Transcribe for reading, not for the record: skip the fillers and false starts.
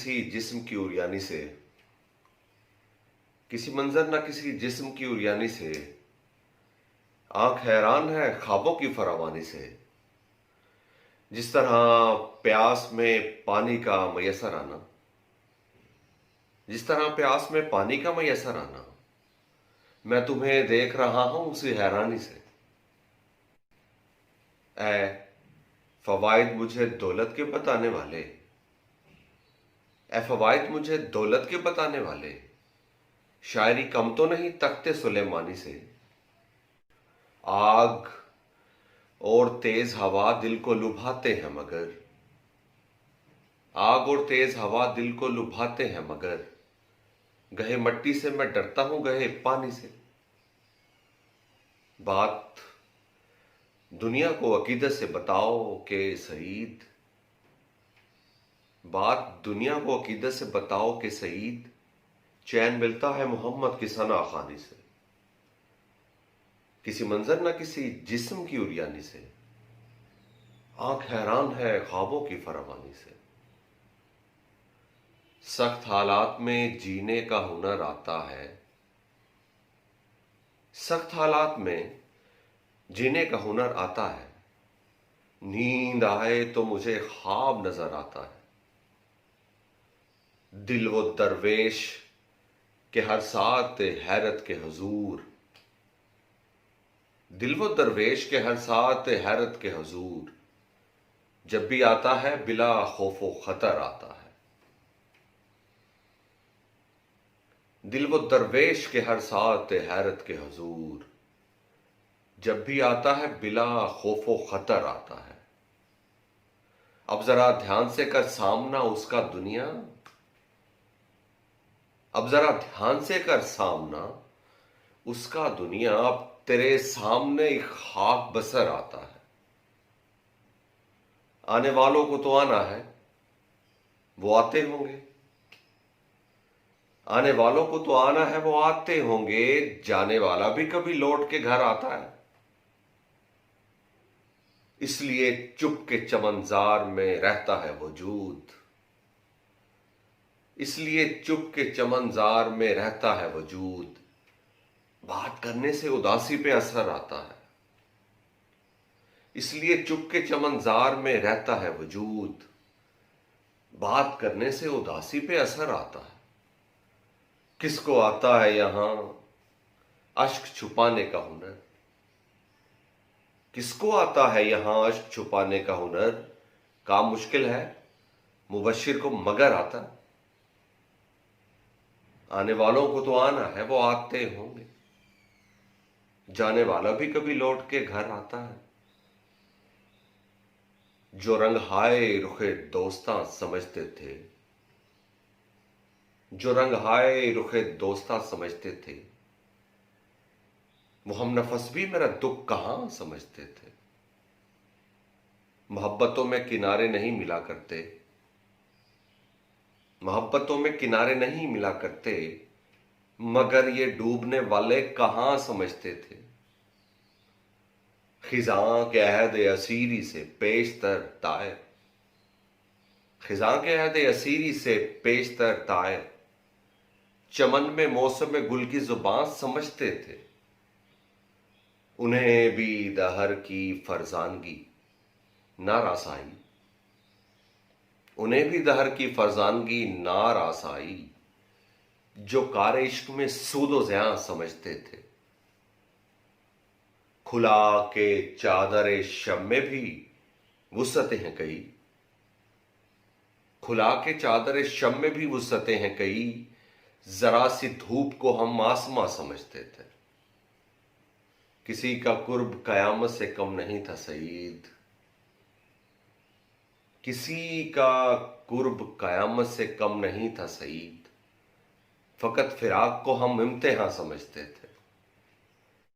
किसी जिस्म की उरियानी से, किसी मंजर ना किसी जिस्म की उरियानी से, आंख हैरान है ख्वाबों की फरावानी से। जिस तरह प्यास में पानी का मयसर आना, जिस तरह प्यास में पानी का मयसर आना, मैं तुम्हें देख रहा हूं उसी हैरानी से। ऐ फवाइद मुझे दौलत के बताने वाले, ऐ फवाइद मुझे दौलत के बताने वाले, शायरी कम तो नहीं तख्ते सुलेमानी से। आग और तेज हवा दिल को लुभाते हैं मगर, आग और तेज हवा दिल को लुभाते हैं मगर, गहे मट्टी से मैं डरता हूं गहे पानी से। बात दुनिया को अकीदत से बताओ कि सईद, बात दुनिया को अकीदत से बताओ कि सईद, चैन मिलता है मोहम्मद की सना खानी से। किसी मंजर ना किसी जिस्म की उरियानी से, आंख हैरान है ख्वाबों की फरावानी से। सख्त हालात में जीने का हुनर आता है, सख्त हालात में जीने का हुनर आता है। नींद आए तो मुझे ख्वाब नजर आता है। दिल वो दरवेश के हर साथ हैरत के हुजूर, दिल वो दरवेश के हर साथ हैरत के हुजूर, जब भी आता है बिला खौफो खतर आता है। दिल वो दरवेश के हर साथ हैरत के हुजूर, जब भी आता है बिला खौफो खतर आता है। अब जरा ध्यान से कर सामना उसका दुनिया, अब जरा ध्यान से कर सामना उसका दुनिया, अब तेरे सामने एक खाक बसर आता है। आने वालों को तो आना है, वो आते होंगे। आने वालों को तो आना है, वो आते होंगे। जाने वाला भी कभी लौट के घर आता है। इसलिए चुप के चमनजार में रहता है वजूद, इसलिए चुप के चमनजार में रहता है वजूद, बात करने से उदासी पे असर आता है। इसलिए चुप के चमनजार में रहता है वजूद, बात करने से उदासी पे असर आता है। किसको आता है यहां अश्क छुपाने का हुनर, किसको आता है यहां अश्क छुपाने का हुनर। काम मुश्किल है मुबश्शिर को मगर आता। आने वालों को तो आना है, वो आते होंगे। जाने वाला भी कभी लौट के घर आता है। जो रंग हाय रुखे दोस्तां समझते थे, जो रंग हाय रुखे दोस्तां समझते थे, वो हम नफस भी मेरा दुख कहां समझते थे। मोहब्बतों में किनारे नहीं मिला करते, मोहब्बतों में किनारे नहीं मिला करते, मगर ये डूबने वाले कहां समझते थे। खिजां के अहद असीरी से पेशतर तायर, खिजां के अहद असीरी से पेशतर तायर, चमन में मौसम में गुल की जुबान समझते थे। उन्हें भी दहर की फरजानगी नारास आई, उन्हें भी दहर की फरजानगी नारास आई, जो कार इश्क में सूदो ज़ियां समझते थे। खुला के चादर शब में भी वुसअतें हैं कई, खुला के चादर शब में भी वुसअतें हैं कई, जरा सी धूप को हम आसमां समझते थे। किसी का कुर्ब कयामत से कम नहीं था सईद, किसी का कुर्ब कयामत से कम नहीं था सईद, फकत फिराक को हम इम्तिहान समझते थे।